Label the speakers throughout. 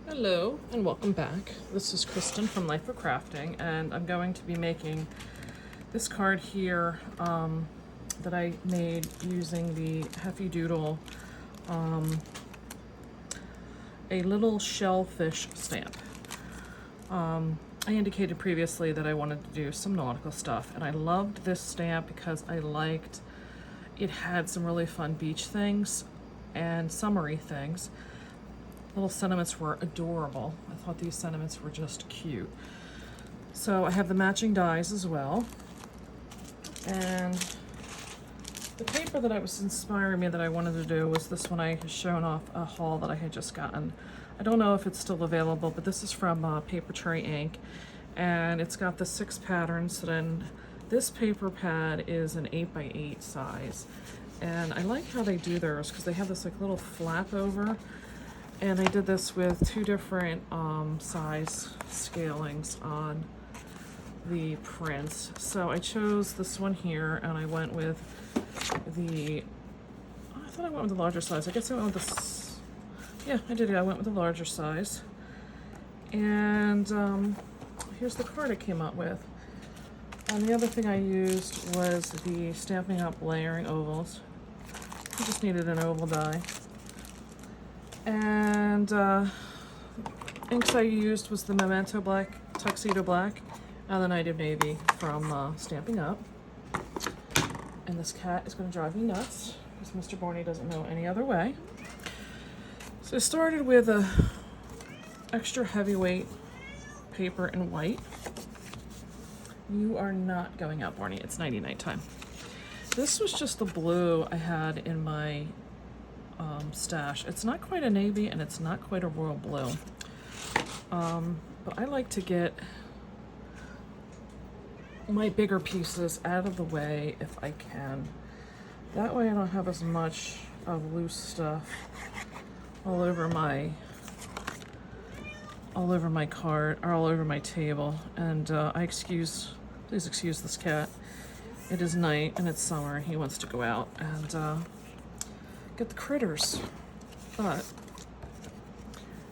Speaker 1: Hello and welcome back. This is Kristen from Life of Crafting, and I'm going to be making this card here that I made using the Heffy Doodle, a little shellfish stamp. I indicated previously that I wanted to do some nautical stuff, and I loved this stamp because I liked it had some really fun beach things and summery things. Little sentiments were adorable. I thought these sentiments were just cute. So I have the matching dies as well. And the paper that was inspiring me that I wanted to do was this one. I had shown off a haul that I had just gotten. I don't know if it's still available, but this is from Papertrey Ink. And it's got the 6 patterns. And this paper pad is an 8x8 size. And I like how they do theirs because they have this like little flap over. And I did this with 2 different size scalings on the prints. So I chose this one here, and I went with the, I thought I went with the larger size. I guess I went with this, yeah, I did, I went with the larger size. And here's the card I came up with. And the other thing I used was the Stampin' Up! Layering ovals. I just needed an oval die. And inks I used was the Memento Black, Tuxedo Black, and the Night of Navy from Stampin' Up! And this cat is going to drive me nuts because Mr. Barney doesn't know any other way. So I started with a extra heavyweight paper in white. You are not going out, Barney. It's nighty-night time. This was just the blue I had in my stash. It's not quite a navy and it's not quite a royal blue, but I like to get my bigger pieces out of the way if I can. That way I don't have as much of loose stuff all over my card or all over my table. And please excuse this cat. It is night and it's summer. He wants to go out and get the critters, but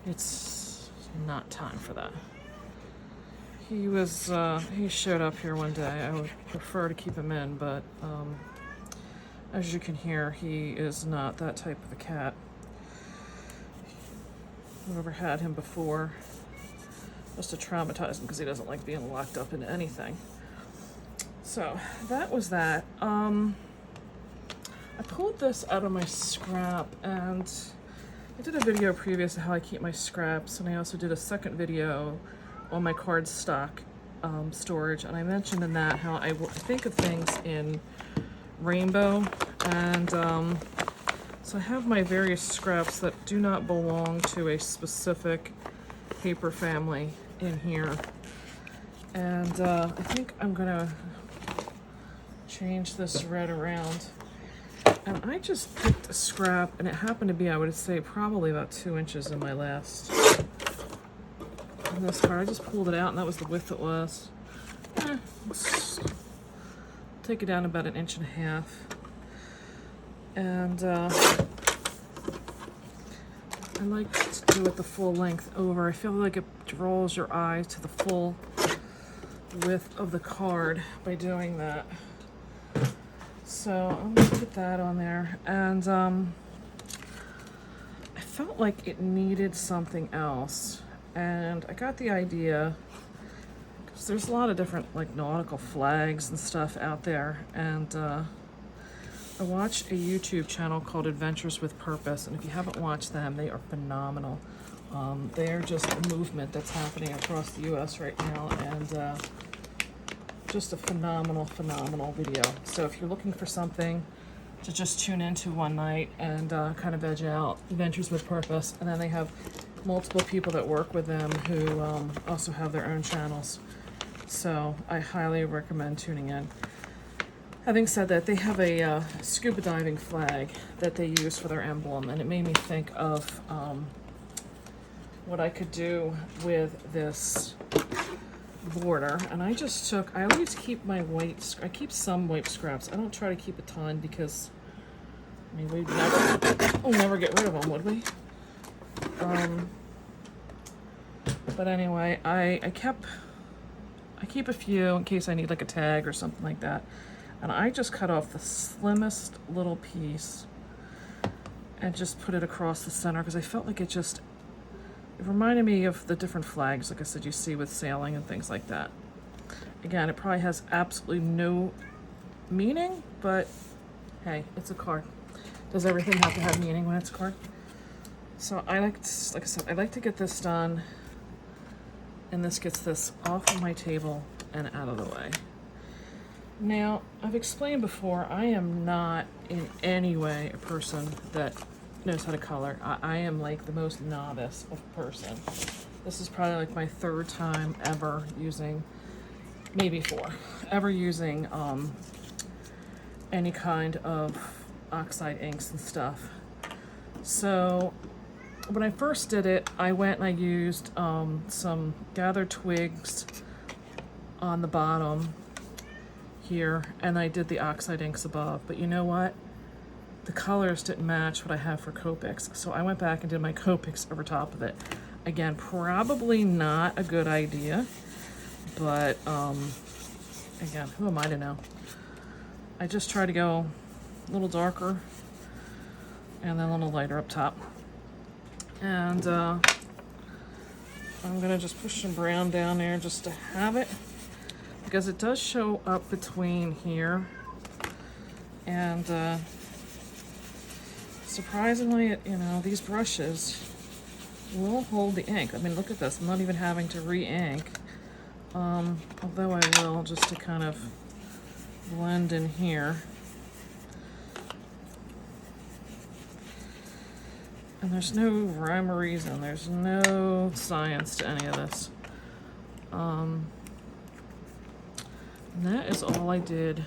Speaker 1: it's not time for that. He showed up here one day. I would prefer to keep him in, but as you can hear, he is not that type of a cat. Whoever had him before must have traumatized him because he doesn't like being locked up into anything. So that was that. I pulled this out of my scrap, and I did a video previous of how I keep my scraps, and I also did a second video on my cardstock storage, and I mentioned in that how I think of things in rainbow, and so I have my various scraps that do not belong to a specific paper family in here, and I think I'm gonna change this red around. And I just picked a scrap, and it happened to be, I would say, probably about 2 inches in my last. In this card, I just pulled it out, and that was the width it was. Let's take it down about 1.5 inches. And I like to do it the full length over. I feel like it draws your eye to the full width of the card by doing that. So I'm gonna put that on there, and I felt like it needed something else, and I got the idea because there's a lot of different like nautical flags and stuff out there, and I watch a YouTube channel called Adventures with Purpose, and if you haven't watched them, they are phenomenal. They're just a movement that's happening across the U.S. right now, and just a phenomenal video. So if you're looking for something to just tune into one night and kind of veg out, Adventures with Purpose, and then they have multiple people that work with them who also have their own channels. So I highly recommend tuning in. Having said that, they have a scuba diving flag that they use for their emblem, and it made me think of what I could do with this border. And I just took, I always keep my white, I keep some white scraps. I don't try to keep a ton because, I mean, we'll never get rid of them, would we? But anyway, I keep a few in case I need like a tag or something like that. And I just cut off the slimmest little piece and just put it across the center because I felt like it reminded me of the different flags, like I said, you see with sailing and things like that. Again, it probably has absolutely no meaning, but hey, it's a card. Does everything have to have meaning when it's a card? So I like I said, I like to get this done, and this gets this off of my table and out of the way. Now, I've explained before, I am not in any way a person that knows how to color. I am like the most novice of person. This is probably like my third time ever using, maybe four, ever using any kind of oxide inks and stuff. So when I first did it, I went and I used some gathered twigs on the bottom here, and I did the oxide inks above. But you know what? The colors didn't match what I have for Copics, so I went back and did my Copics over top of it. Again, probably not a good idea, but again, who am I to know? I just try to go a little darker and then a little lighter up top. And I'm gonna just push some brown down there just to have it, because it does show up between here, and surprisingly, you know, these brushes will hold the ink. I mean, look at this, I'm not even having to re-ink, although I will, just to kind of blend in here. And there's no rhyme or reason, there's no science to any of this. And that is all I did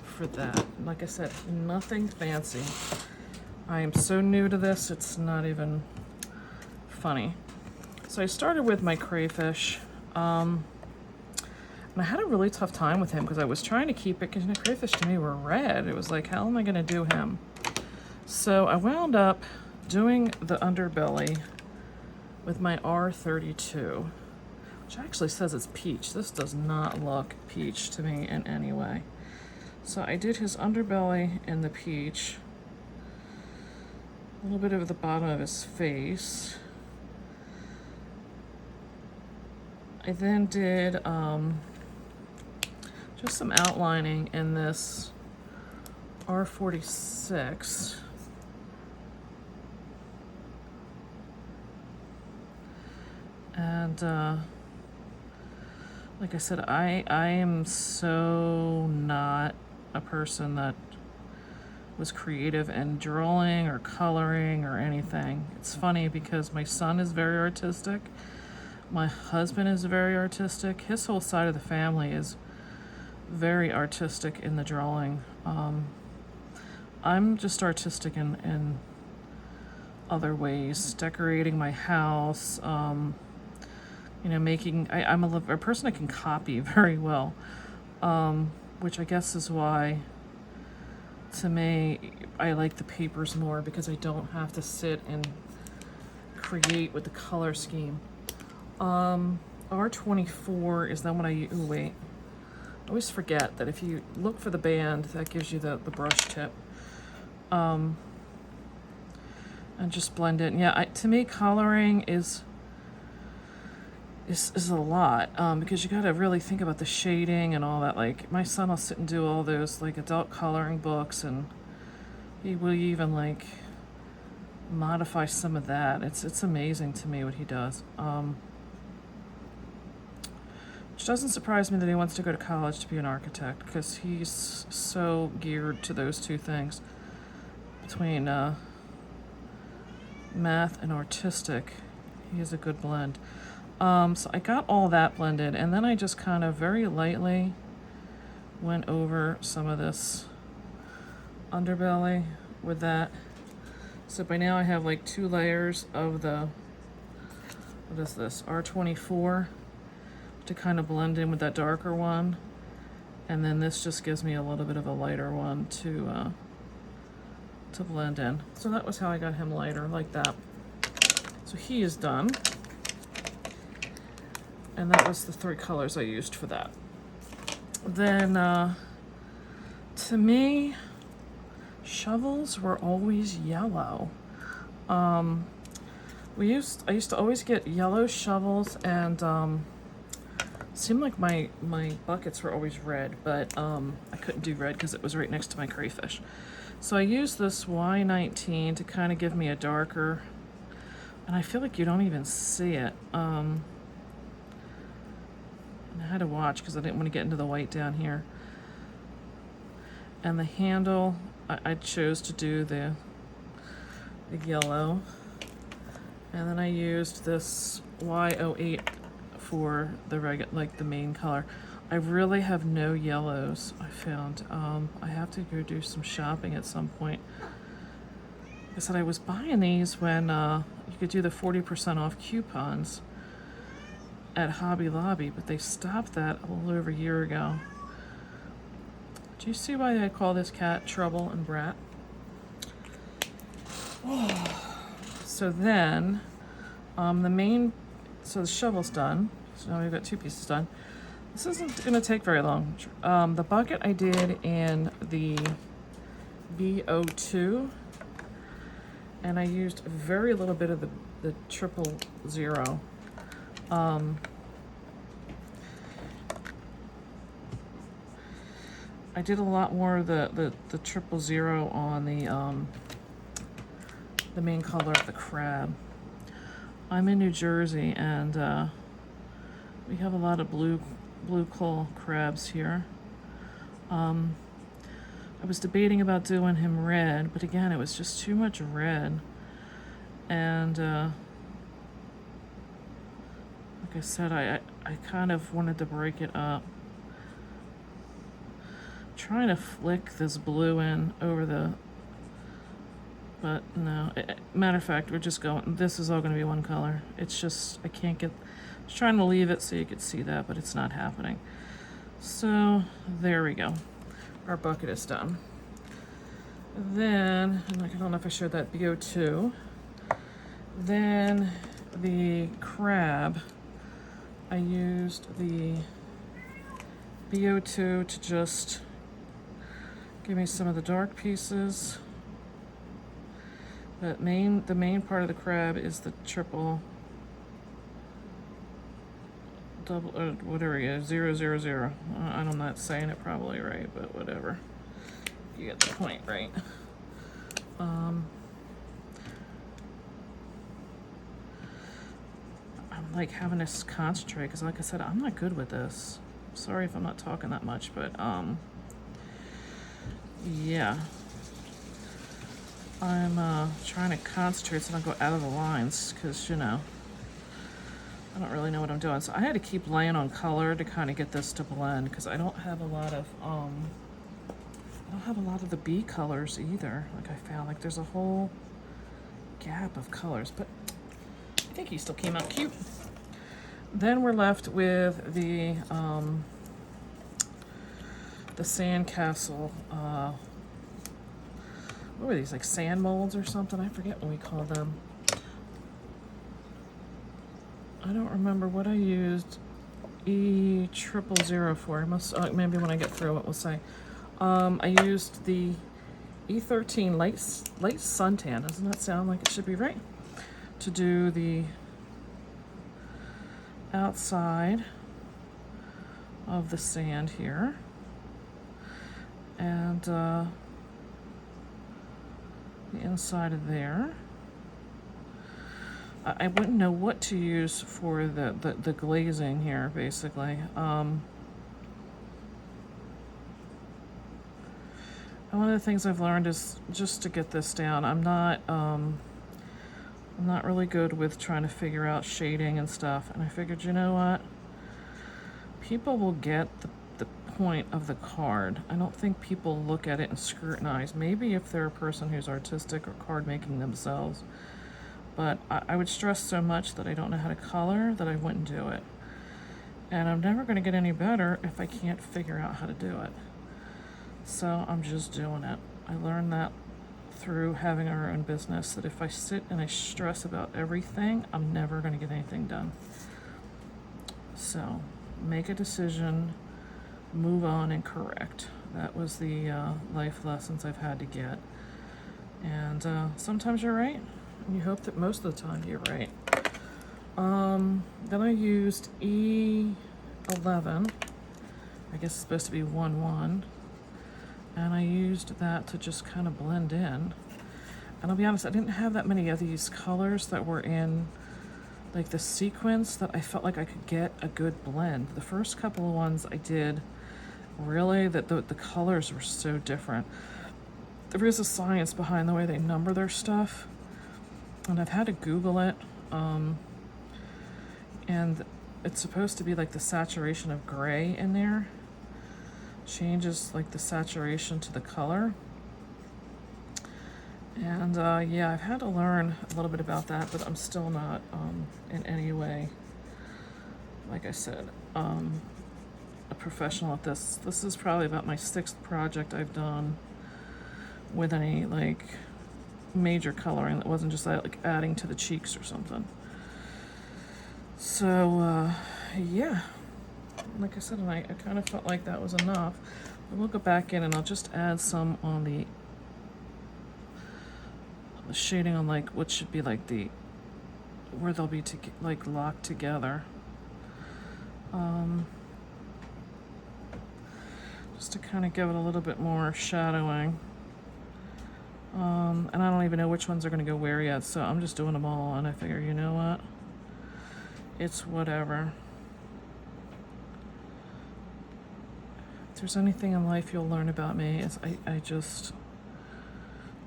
Speaker 1: for that. Like I said, nothing fancy. I am so new to this, it's not even funny. So I started with my crayfish. And I had a really tough time with him because I was trying to keep it, because, you know, crayfish to me were red. It was like, how am I going to do him? So I wound up doing the underbelly with my R32, which actually says it's peach. This does not look peach to me in any way. So I did his underbelly in the peach, a little bit over the bottom of his face. I then did just some outlining in this R46. And like I said, I am so not a person that was creative in drawing or coloring or anything. It's funny because my son is very artistic. My husband is very artistic. His whole side of the family is very artistic in the drawing. I'm just artistic in other ways, decorating my house, you know, making, I'm a person that can copy very well, which I guess is why, to me, I like the papers more, because I don't have to sit and create with the color scheme. R24 is then when I, oh wait, I always forget that if you look for the band, that gives you the brush tip. And just blend it. And yeah, to me, coloring is a lot, because you got to really think about the shading and all that. Like, my son will sit and do all those like adult coloring books, and he will even like modify some of that. It's amazing to me what he does. Which doesn't surprise me that he wants to go to college to be an architect, because he's so geared to those two things, between math and artistic. He has a good blend. So I got all that blended, and then I just kind of very lightly went over some of this underbelly with that. So by now I have like 2 layers of the, what is this, R24, to kind of blend in with that darker one, and then this just gives me a little bit of a lighter one to blend in. So that was how I got him lighter, like that. So he is done. And that was the 3 colors I used for that. Then, to me, shovels were always yellow. I used to always get yellow shovels, and seemed like my buckets were always red, but I couldn't do red because it was right next to my crayfish. So I used this Y19 to kind of give me a darker, and I feel like you don't even see it. And I had to watch because I didn't want to get into the white down here. And the handle, I chose to do the yellow. And then I used this Y08 for the like the main color. I really have no yellows, I found. I have to go do some shopping at some point. Like I said, I was buying these when you could do the 40% off coupons at Hobby Lobby, but they stopped that a little over a year ago. Do you see why I call this cat Trouble and Brat? Oh. So then, so the shovel's done. So now we've got 2 pieces done. This isn't gonna take very long. The bucket I did in the B02, and I used very little bit of the 000. I did a lot more of the 000 on the main color of the crab. I'm in New Jersey, and we have a lot of blue claw crabs here. I was debating about doing him red, but again, it was just too much red. And like I said, I kind of wanted to break it up. Trying to flick this blue in over the, but no. Matter of fact, we're just going, this is all going to be one color. It's just, I can't get, I was trying to leave it so you could see that, but it's not happening. So there we go. Our bucket is done. Then, and I don't know if I showed that BO2. Then the crab, I used the BO2 to just give me some of the dark pieces. The main part of the crab is the double, or whatever it is, 000. I'm not saying it probably right, but whatever. You get the point, right? I'm like having to concentrate because, like I said, I'm not good with this. Sorry if I'm not talking that much, but yeah. I'm trying to concentrate so I don't go out of the lines because, you know, I don't really know what I'm doing. So I had to keep laying on color to kind of get this to blend because I don't have a lot of the B colors either. Like I found, like there's a whole gap of colors, but I think he still came out cute. Then we're left with the sandcastle. What were these, like sand molds or something? I forget what we call them. I don't remember what I used E000 for. I must, maybe when I get through it, we'll say. I used the E13 light suntan. Doesn't that sound like it should be right? To do the outside of the sand here. And the inside of there. I wouldn't know what to use for the glazing here, basically. And one of the things I've learned is just to get this down. I'm not really good with trying to figure out shading and stuff. And I figured, you know what? People will get the point of the card. I don't think people look at it and scrutinize. Maybe if they're a person who's artistic or card making themselves. But I would stress so much that I don't know how to color that I wouldn't do it. And I'm never going to get any better if I can't figure out how to do it. So I'm just doing it. I learned that through having our own business, that if I sit and I stress about everything, I'm never going to get anything done. So make a decision, move on, and correct. That was the life lessons I've had to get. And sometimes you're right, and you hope that most of the time you're right. Then I used E11. I guess it's supposed to be 1-1. And I used that to just kind of blend in. And I'll be honest, I didn't have that many of these colors that were in like the sequence that I felt like I could get a good blend. The first couple of ones I did, really, that the colors were so different. There is a science behind the way they number their stuff, and I've had to Google it. And it's supposed to be like the saturation of gray in there changes like the saturation to the color. And yeah, I've had to learn a little bit about that, but I'm still not in any way, like I said, a professional at this. This is probably about my 6th project I've done with any like major coloring that wasn't just like adding to the cheeks or something. So yeah, like I said, and I kind of felt like that was enough. But we'll go back in and I'll just add some on the shading on like what should be like the where they'll be like locked together. Just to kind of give it a little bit more shadowing. And I don't even know which ones are going to go where yet, so I'm just doing them all, and I figure, you know what? It's whatever. If there's anything in life you'll learn about me, is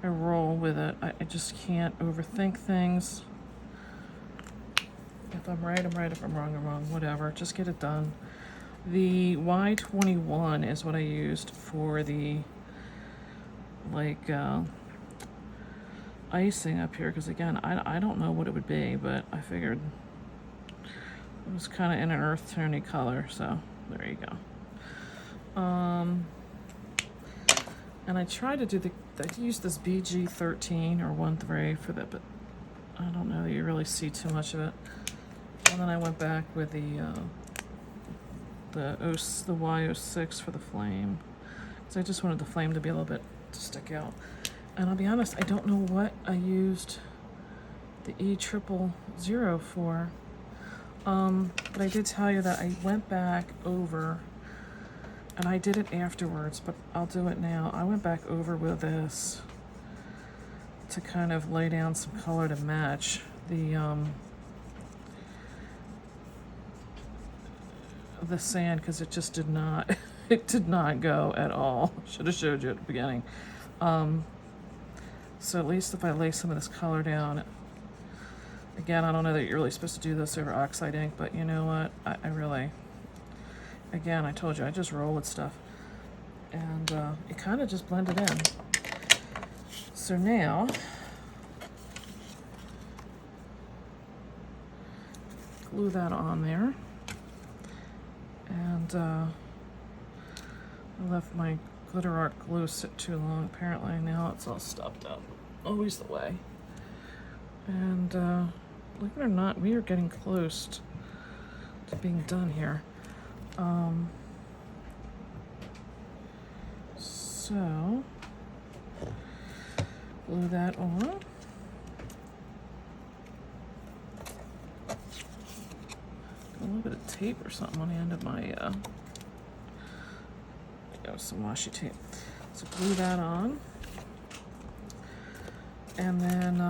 Speaker 1: I roll with it. I just can't overthink things. If I'm right, I'm right. If I'm wrong, I'm wrong. Whatever. Just get it done. The Y21 is what I used for the like icing up here, because again, I don't know what it would be, but I figured it was kind of in an earth tony color, so there you go. And I tried to do I used this BG13 or 1-3 for that, but I don't know that you really see too much of it. And then I went back with the Y06 for the flame, so I just wanted the flame to be a little bit to stick out. And I'll be honest, I don't know what I used the E000 for, but I did tell you that I went back over. And I did it afterwards, but I'll do it now. I went back over with this to kind of lay down some color to match the sand, because it just did not, it did not go at all. Should have showed you at the beginning. So at least if I lay some of this color down, again, I don't know that you're really supposed to do this over oxide ink, but you know what? I really, again, I told you, I just roll with stuff. And it kind of just blended in. So now, glue that on there. And I left my glitter art glue sit too long, apparently. Now it's all stuffed up. Always the way. And believe it or not, we are getting close to being done here. So glue that on. Got a little bit of tape or something on the end of my some washi tape. So glue that on, and then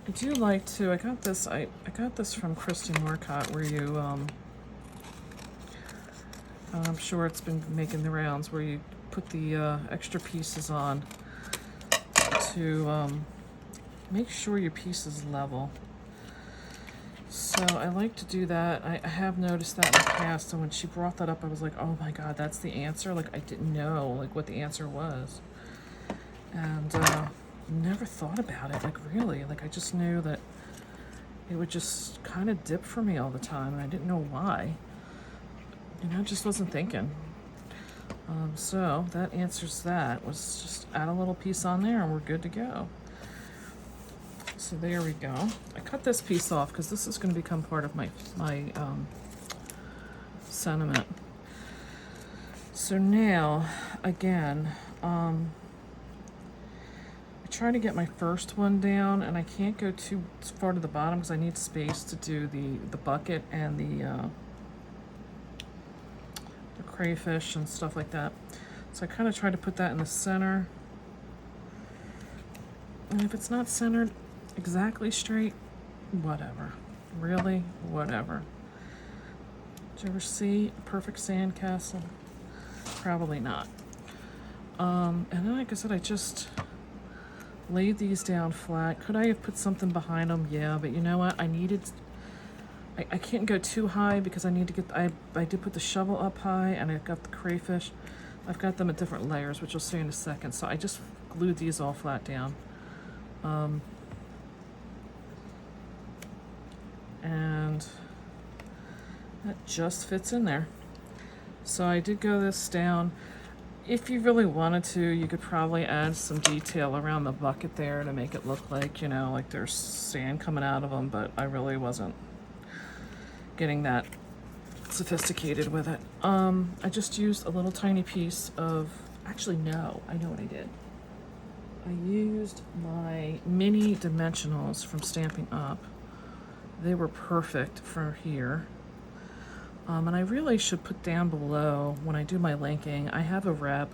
Speaker 1: I do like to. I got this from Christy Marcotte, where you I'm sure it's been making the rounds, where you put the extra pieces on to make sure your piece is level. So I like to do that. I have noticed that in the past, and when she brought that up, I was like, oh my god, that's the answer? Like, I didn't know like what the answer was. And never thought about it, like really. Like, I just knew that it would just kind of dip for me all the time, and I didn't know why. You know, I just wasn't thinking. So that answers that. Was just add a little piece on there and we're good to go. So there we go. I cut this piece off because this is going to become part of my sentiment. So now, again, I try to get my first one down, and I can't go too far to the bottom because I need space to do the bucket and the crayfish and stuff like that. So I kind of try to put that in the center. And if it's not centered exactly straight, whatever. Really, whatever. Did you ever see a perfect sandcastle? Probably not. And then, like I said, I just laid these down flat. Could I have put something behind them? Yeah, but you know what? I can't go too high because I need to get, I did put the shovel up high, and I've got the crayfish. I've got them at different layers, which you'll see in a second. So I just glued these all flat down. And that just fits in there. So I did go this down. If you really wanted to, you could probably add some detail around the bucket there to make it look like, you know, like there's sand coming out of them, but I really wasn't getting that sophisticated with it. I just used a little tiny piece of, actually no, I know what I did. I used my mini dimensionals from Stampin' Up. They were perfect for here. And I really should put down below when I do my linking. I have a rep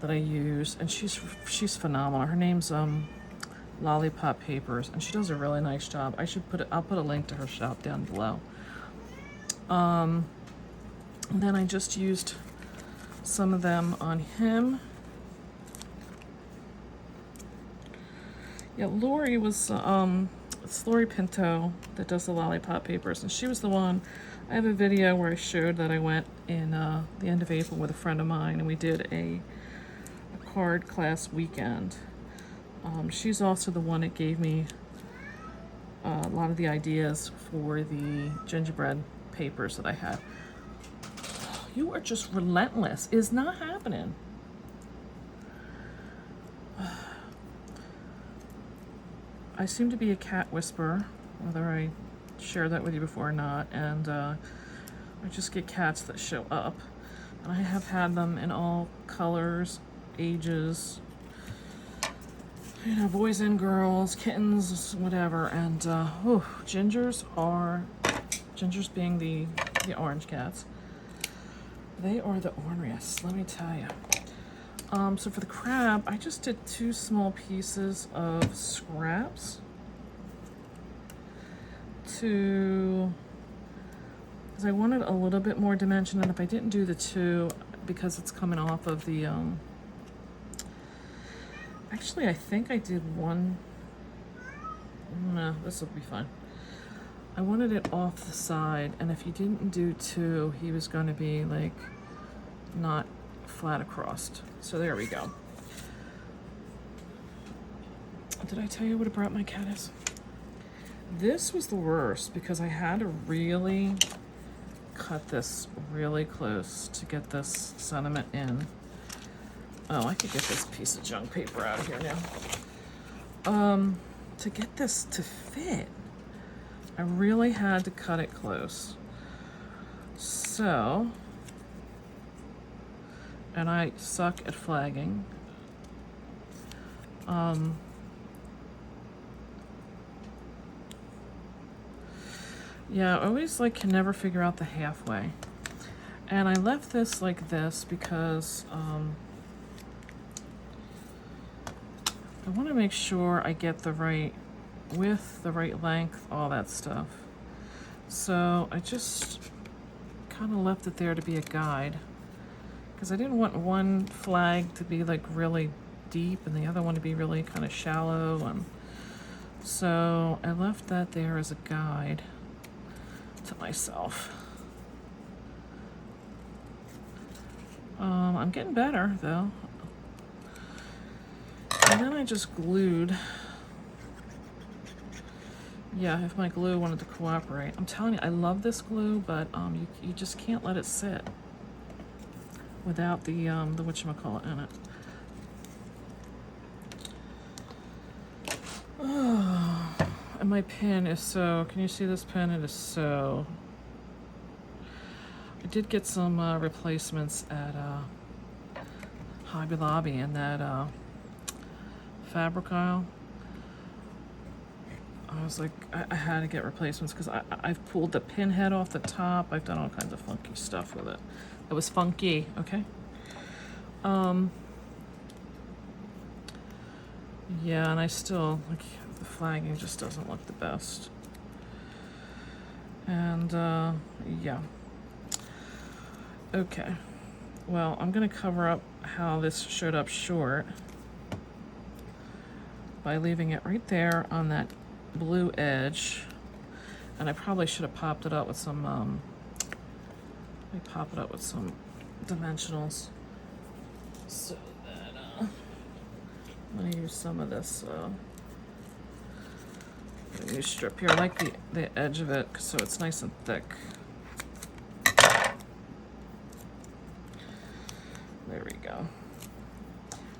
Speaker 1: that I use, and she's phenomenal. Her name's Lollipop Papers, and she does a really nice job. I'll put a link to her shop down below. And then I just used some of them on him. Yeah, Lori was it's Lori Pinto that does the Lollipop Papers, and she was the one. I have a video where I showed that I went in the end of April with a friend of mine, and we did a card class weekend. She's also the one that gave me a lot of the ideas for the gingerbread papers that I had. You are just relentless. It's not happening. I seem to be a cat whisperer, whether I shared that with you before or not, and I just get cats that show up, and I have had them in all colors, ages, you know, boys and girls, kittens, whatever, and gingers being the orange cats, they are the orneries, let me tell you. So for the crab, I just did 2 small pieces of scraps because I wanted a little bit more dimension, and if I didn't do the 2, because it's coming off of the, actually I think I did 1, no, this will be fine. I wanted it off the side, and if you didn't do 2, he was going to be like not flat across. So there we go. Did I tell you what brought my cat is? This was the worst because I had to really cut this really close to get this sentiment in. Oh, I could get this piece of junk paper out of here now. To get this to fit, I really had to cut it close. So, and I suck at flagging. Yeah, I always can never figure out the halfway. And I left this like this because I want to make sure I get the right width, the right length, all that stuff. So I just kind of left it there to be a guide, because I didn't want one flag to be really deep and the other one to be really kind of shallow, and so I left that there as a guide to myself. I'm getting better though. And then I just glued. Yeah, if my glue wanted to cooperate. I'm telling you, I love this glue, but you just can't let it sit without the whatchamacallit in it. Oh, And my pin is so, can you see this pin? It is so, I did get some replacements at Hobby Lobby in that fabric aisle. I was like, I had to get replacements because I've pulled the pin head off the top. I've done all kinds of funky stuff with it. It was funky, okay? Yeah, and I still, like, the flagging just doesn't look the best. And, yeah. Okay. Well, I'm gonna cover up how this showed up short by leaving it right there on that blue edge. And I probably should have popped it up with some, let me pop it up with some dimensionals. So that, I'm gonna use some of this, new strip here. I like the edge of it so it's nice and thick. There we go.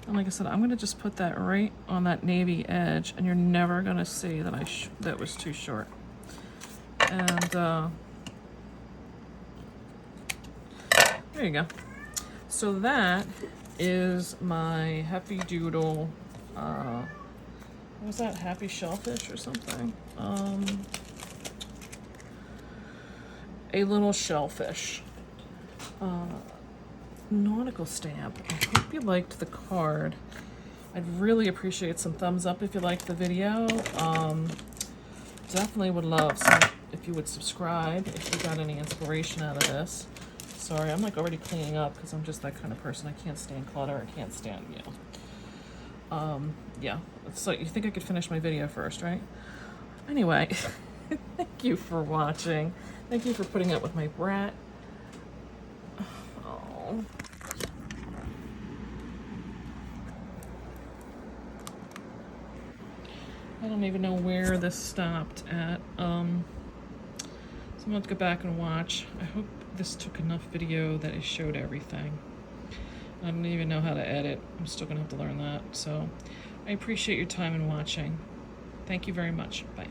Speaker 1: And like I said, I'm gonna just put that right on that navy edge, and you're never gonna see that that was too short. And there you go. So that is my Heffy Doodle. What was that? Happy Shellfish or something? A little shellfish. Nautical stamp. I hope you liked the card. I'd really appreciate some thumbs up if you liked the video. Definitely would love some if you would subscribe if you got any inspiration out of this. Sorry, I'm like already cleaning up because I'm just that kind of person. I can't stand clutter. I can't stand, you know. Yeah. So you think I could finish my video first, right? Anyway, thank you for watching. Thank you for putting up with my brat. I don't even know where this stopped at. So I'm gonna have to go back and watch. I hope this took enough video that it showed everything. I don't even know how to edit. I'm still gonna have to learn that. So I appreciate your time and watching. Thank you very much. Bye.